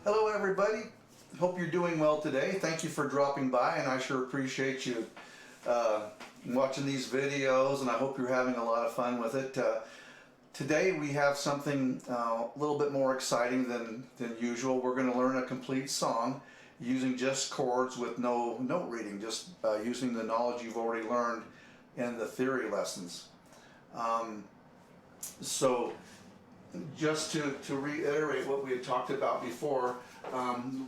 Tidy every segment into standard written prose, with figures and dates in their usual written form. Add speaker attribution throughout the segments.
Speaker 1: Hello everybody, hope you're doing well today. Thank you for dropping by, and I sure appreciate you watching these videos, and I hope you're having a lot of fun with it. Today we have something a little bit more exciting than usual. We're going to learn a complete song using just chords with no note reading, just using the knowledge you've already learned in the theory lessons. So just to reiterate what we had talked about before,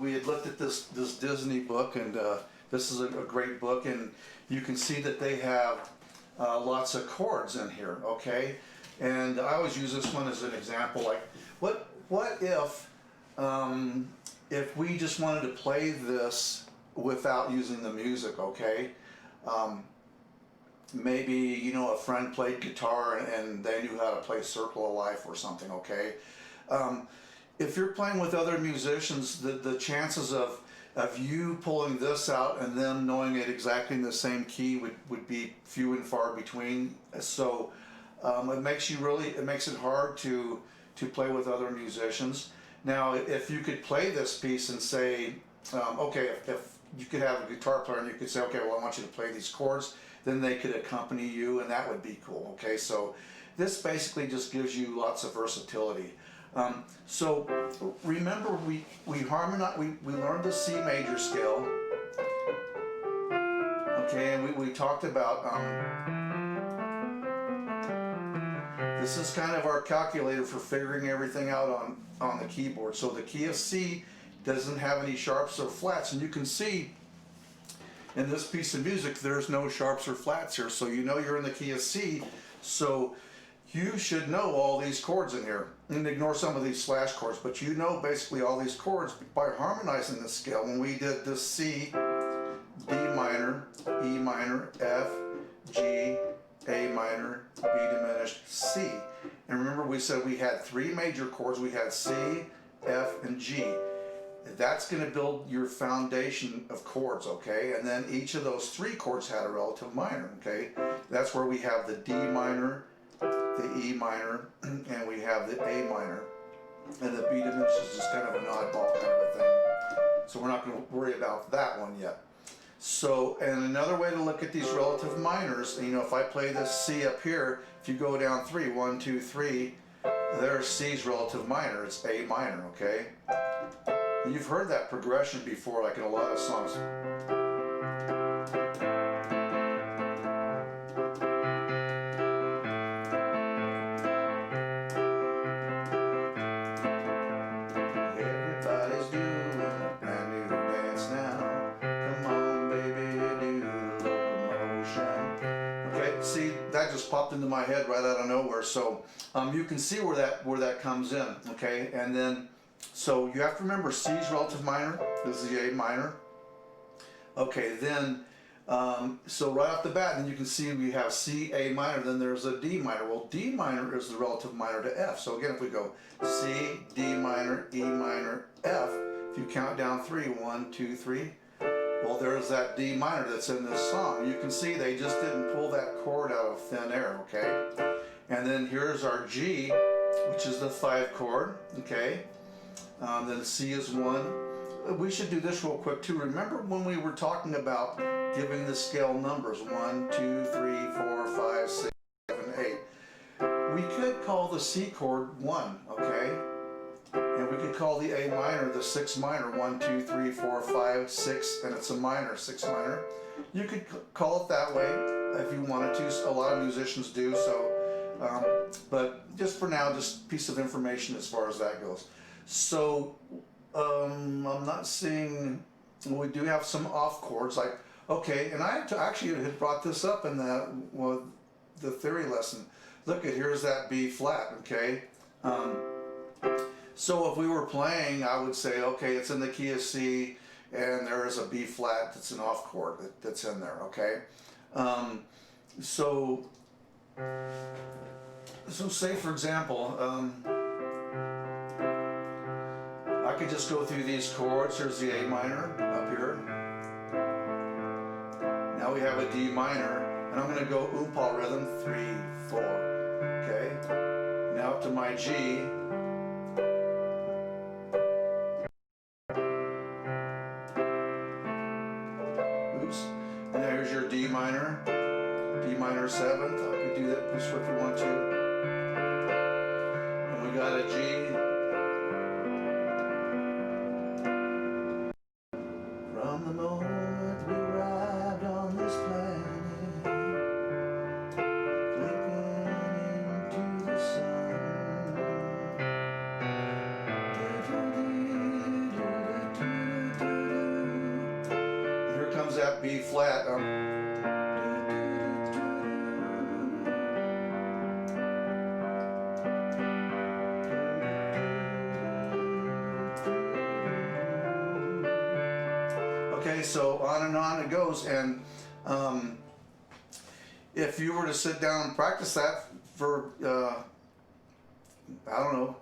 Speaker 1: we had looked at this Disney book, and this is a great book, and you can see that they have lots of chords in here, okay? And I always use this one as an example, like what if we just wanted to play this without using the music, okay? Maybe, you know, a friend played guitar and they knew how to play Circle of Life or something, okay? If you're playing with other musicians, the chances of you pulling this out and them knowing it exactly in the same key would be few and far between. So it makes it hard to play with other musicians. Now, if you could play this piece and say, okay, if you could have a guitar player and you could say, okay, well, I want you to play these chords, then they could accompany you, and that would be cool, okay? So this basically just gives you lots of versatility. So remember, we learned the C major scale, okay, and we talked about, this is kind of our calculator for figuring everything out on the keyboard. So the key of C doesn't have any sharps or flats, and you can see in this piece of music there's no sharps or flats here, so you know you're in the key of C. So you should know all these chords in here, and ignore some of these slash chords, but you know basically all these chords by harmonizing the scale. When we did this C, D minor, E minor, F, G, A minor, B diminished, C. And remember, we said we had three major chords. We had C, F, and G. That's going to build your foundation of chords, okay? And then each of those three chords had a relative minor, okay? That's where we have the D minor, the E minor, and we have the A minor. And the B diminished is just kind of an oddball kind of a thing. So we're not going to worry about that one yet. So, and another way to look at these relative minors, you know, if I play this C up here, if you go down three, 1, 2, 3, there's C's relative minor, it's A minor, okay? And you've heard that progression before, like in a lot of songs. Everybody's doing a brand new dance now. Come on, baby, do locomotion. Okay, see, that just popped into my head right out of nowhere. So you can see where that comes in, okay? And then, so you have to remember C's relative minor, this is the A minor. Okay, then, so right off the bat, then you can see we have C, A minor, then there's a D minor. Well, D minor is the relative minor to F. So again, if we go C, D minor, E minor, F, if you count down 3, 1, 2, 3, well, there's that D minor that's in this song. You can see they just didn't pull that chord out of thin air, okay? And then here's our G, which is the 5 chord, okay? Then C is 1. We should do this real quick too. Remember when we were talking about giving the scale numbers 1, 2, 3, 4, 5, 6, 7, 8. We could call the C chord 1, okay? And we could call the A minor the 6 minor, 1, 2, 3, 4, 5, 6, and it's a minor, 6 minor. You could call it that way if you wanted to. A lot of musicians do so. But just for now, just a piece of information as far as that goes. So I'm not seeing, we do have some off chords, like, okay, and I actually had brought this up in the theory lesson. Look at, here's that B flat, okay? So if we were playing, I would say, okay, it's in the key of C, and there is a B flat that's an off chord that's in there, okay? So say for example, I could just go through these chords. Here's the A minor up here. Now we have a D minor, and I'm going to go oompa rhythm, 3, 4, okay? Now up to my G. minor 7th. I could do that just if we want to. And we got a G. From the moment we arrived on this planet, flipping into the sun. Here comes that B flat. Okay, so on it goes, and if you were to sit down and practice that for I don't know,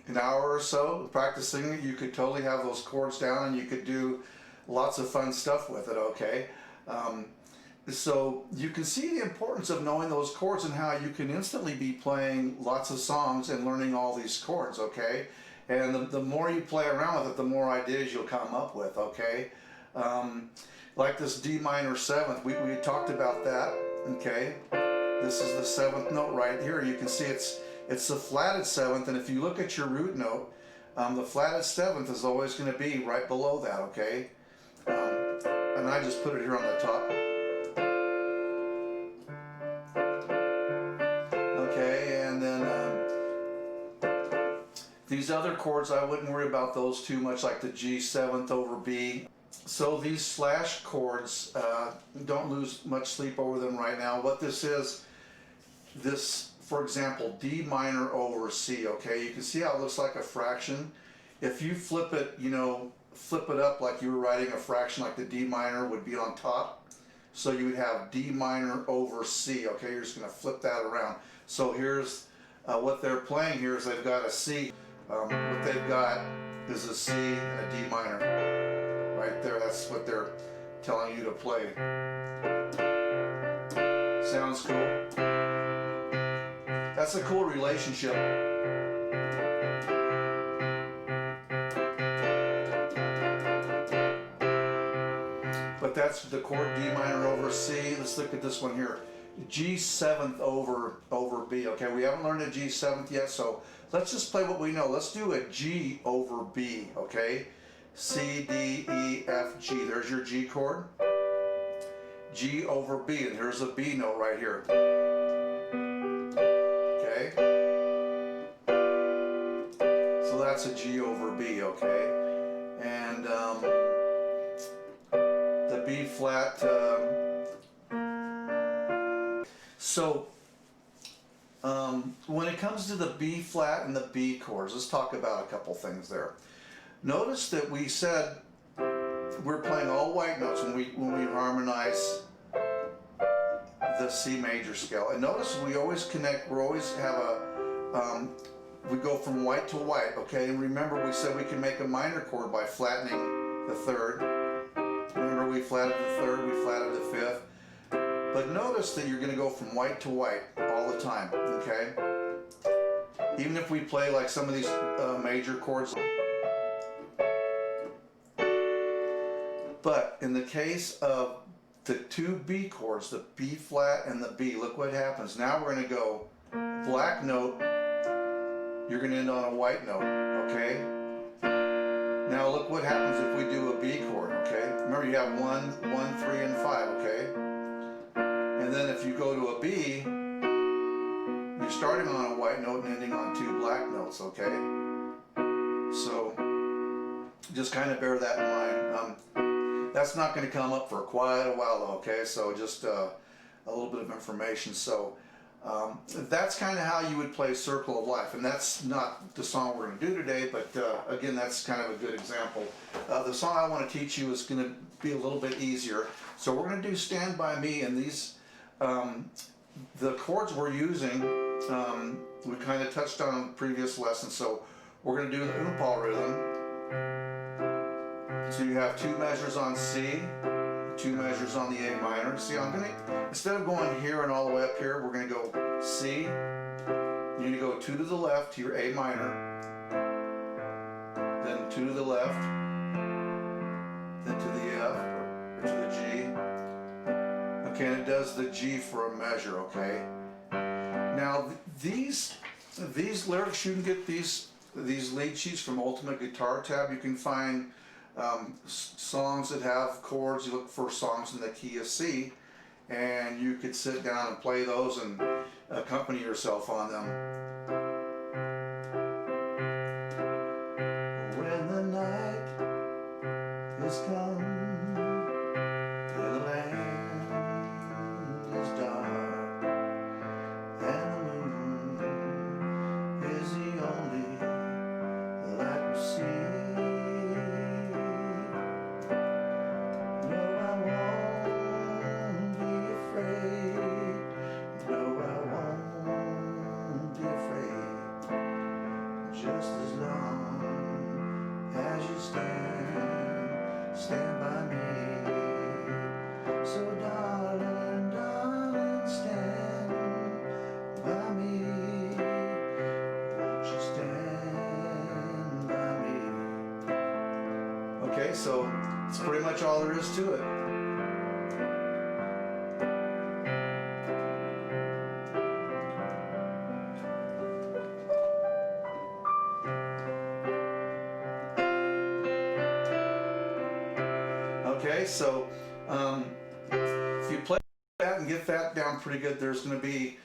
Speaker 1: an hour or so practicing it, you could totally have those chords down, and you could do lots of fun stuff with it. Okay, so you can see the importance of knowing those chords and how you can instantly be playing lots of songs and learning all these chords. Okay, and the more you play around with it, the more ideas you'll come up with. Okay. Like this D minor 7th, we talked about that. Okay, this is the 7th note right here. You can see it's the flatted 7th, and if you look at your root note, the flatted 7th is always going to be right below that. Okay, and I just put it here on the top. Okay, and then these other chords, I wouldn't worry about those too much, like the G 7th over B. So these slash chords, don't lose much sleep over them right now. What this is, for example, D minor over C, okay? You can see how it looks like a fraction. If you flip it, flip it up like you were writing a fraction, like the D minor would be on top. So you would have D minor over C, okay? You're just gonna flip that around. So here's what they're playing here is they've got a C. What they've got is a C and a D minor. Right there, that's what they're telling you to play. Sounds cool. That's a cool relationship. But that's the chord D minor over C. Let's look at this one here. G 7th over B. Okay, we haven't learned a G 7th yet, so let's just play what we know. Let's do a G over B, okay? C, D, E, F, G. There's your G chord. G over B, and here's a B note right here. Okay? So that's a G over B, okay? And the B flat. So when it comes to the B flat and the B chords, let's talk about a couple things there. Notice that we said we're playing all white notes when we harmonize the C major scale. And notice we always connect, we always have we go from white to white, okay? And remember we said we can make a minor chord by flattening the 3rd. Remember we flatted the 3rd, we flatted the 5th. But notice that you're going to go from white to white all the time, okay? Even if we play like some of these major chords. But in the case of the two B chords, the B flat and the B, look what happens. Now we're going to go black note, you're going to end on a white note, okay? Now look what happens if we do a B chord, okay? Remember you have 1, 1, 3, and 5, okay? And then if you go to a B, you're starting on a white note and ending on 2 black notes, okay? So just kind of bear that in mind. That's not going to come up for quite a while, okay? So just a little bit of information. So that's kind of how you would play Circle of Life, and that's not the song we're going to do today, but again, that's kind of a good example. The song I want to teach you is going to be a little bit easier. So we're going to do Stand By Me, and these, the chords we're using, we kind of touched on in the previous lesson, so we're going to do the Oom-Paw rhythm. So you have 2 measures on C, 2 measures on the A minor. See, I'm going to, instead of going here and all the way up here, we're going to go C, you're going to go 2 to the left to your A minor, then 2 to the left, then to the F, or to the G. Okay, and it does the G for a measure, okay? Now these lyrics, you can get these lead sheets from Ultimate Guitar Tab. You can find songs that have chords. You look for songs in the key of C, and you could sit down and play those and accompany yourself on them. When the night is come and the land is dark and the moon is the only light we see, no, I won't be afraid, no, I won't be afraid, just as long as you stand by me. So darling, darling, stand by me. Won't you stand by me? Okay, so it's pretty much all there is to it. Okay, so if you play that and get that down pretty good, there's going to be,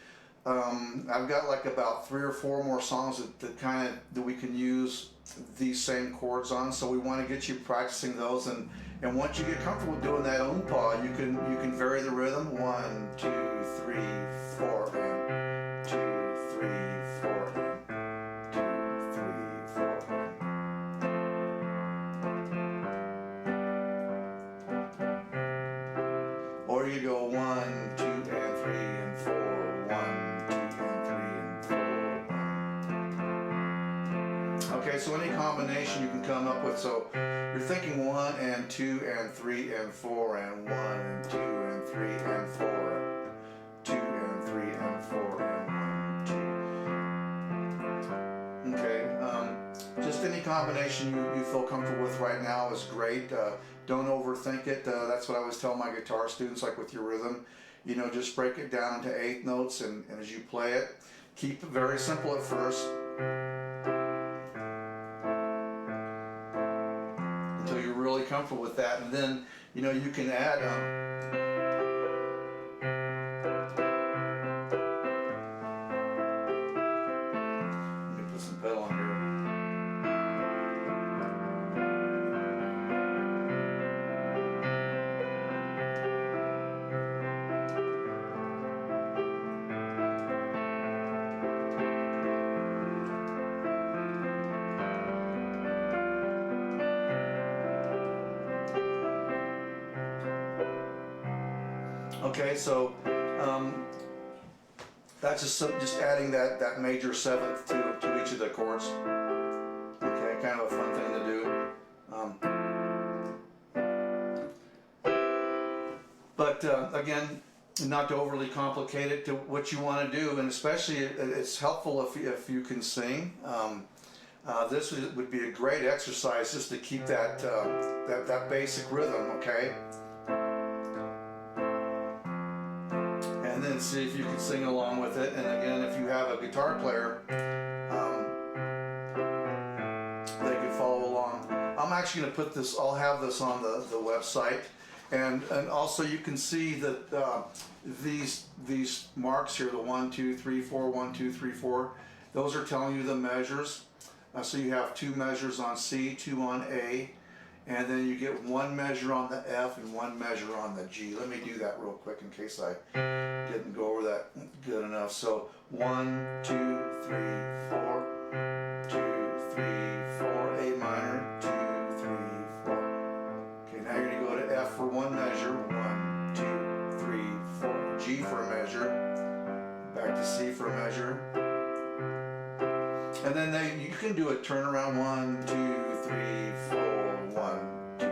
Speaker 1: I've got like about 3 or 4 more songs that we can use these same chords on. So we want to get you practicing those, and once you get comfortable doing that oompa, you can vary the rhythm. 1, 2, 3, 4, and 2, 3, 4, and 2, 3, 4. Or you go 1, 2, and 3, and 4. 1, 2, and 3, and 4. Okay, so any combination you can come up with. So you're thinking 1 and 2 and 3 and 4 and 1 and 2 and 3 and 4. 2 and 3 and 4 and 1, 2. Okay, just any combination you feel comfortable with right now is great. Don't overthink it. That's what I always tell my guitar students, like with your rhythm. You know, just break it down into 8 notes, and as you play it, keep it very simple at first until you're really comfortable with that, and then, you know, you can add let me put some pedal on here. Okay, so that's just adding that major 7th to each of the chords. Okay, kind of a fun thing to do. But again, not to overly complicate it to what you want to do, and especially it's helpful if you can sing. This would be a great exercise just to keep that basic rhythm. Okay. And then see if you can sing along with it. And again, if you have a guitar player, they could follow along. I'm actually going to put this, I'll have this on the website. And also you can see that these marks here, the 1, 2, 3, 4, 1, 2, 3, 4, those are telling you the measures. So you have 2 measures on C, 2 on A, and then you get 1 measure on the F and 1 measure on the G. Let me do that real quick in case I didn't go over that good enough. So 1, 2, 3, 4, 2, 3, 4, A minor, 2, 3, 4. Okay, now you're going to go to F for 1 measure, 1, 2, 3, 4, G for a measure, back to C for a measure. And then you can do a turnaround, 1, 2, 3, 4, 1, 2.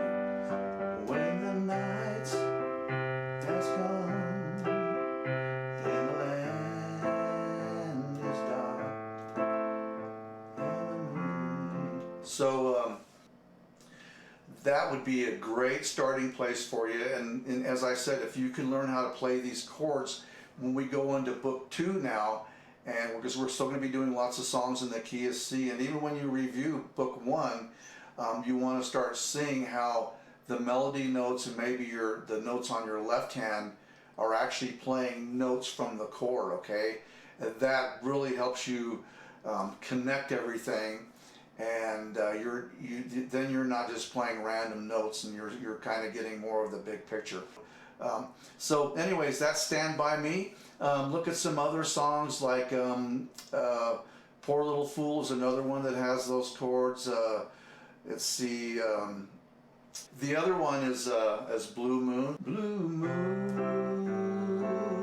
Speaker 1: When the night has come and the land is dark and the moon. So that would be a great starting place for you. And as I said, if you can learn how to play these chords, when we go into book 2 now, and because we're still going to be doing lots of songs in the key of C, and even when you review book 1, you want to start seeing how the melody notes and maybe the notes on your left hand are actually playing notes from the chord, okay? And that really helps you connect everything, and then you're not just playing random notes, and you're kind of getting more of the big picture. So anyways, that's Stand By Me. Look at some other songs like Poor Little Fool is another one that has those chords. Let's see, the other one is Blue Moon. Blue Moon,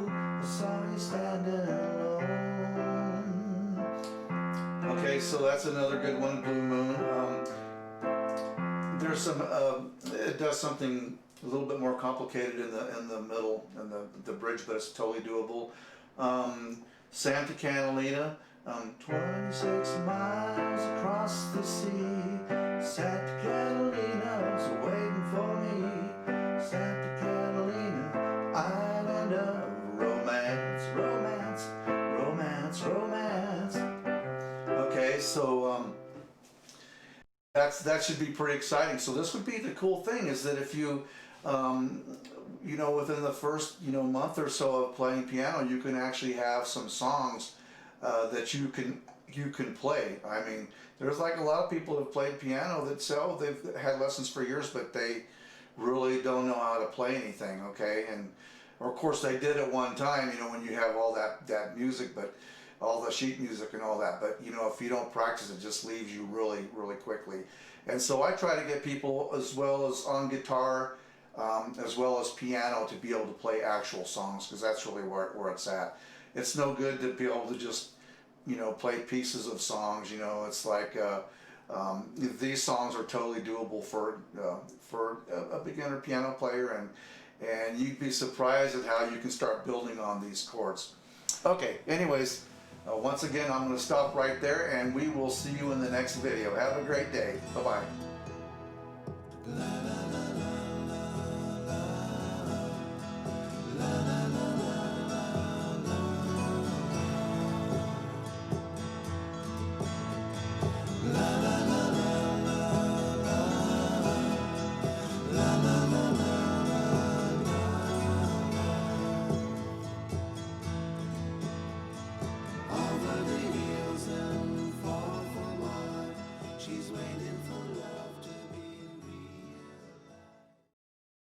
Speaker 1: I saw you standing alone. Okay, so that's another good one, Blue Moon. There's some, it does something a little bit more complicated in the middle and the bridge, but it's totally doable. Santa Catalina, 26 miles across the sea. Santa Catalina's waiting for me. Santa Catalina, island of romance, romance, romance, romance. Okay, so that should be pretty exciting. So this would be the cool thing, is that if you you know, within the first month or so of playing piano, you can actually have some songs that you can play. I mean, there's like a lot of people who have played piano that say, oh, they've had lessons for years, but they really don't know how to play anything, okay? And of course they did at one time, when you have all that music, but all the sheet music and all that, but if you don't practice, it just leaves you really, really quickly. And so I try to get people, as well as on guitar, as well as piano, to be able to play actual songs, because that's really where it's at. It's no good to be able to just play pieces of songs. It's like these songs are totally doable for a beginner piano player, and you'd be surprised at how you can start building on these chords. Okay, anyways, once again, I'm going to stop right there, and we will see you in the next video. Have a great day. Bye-bye.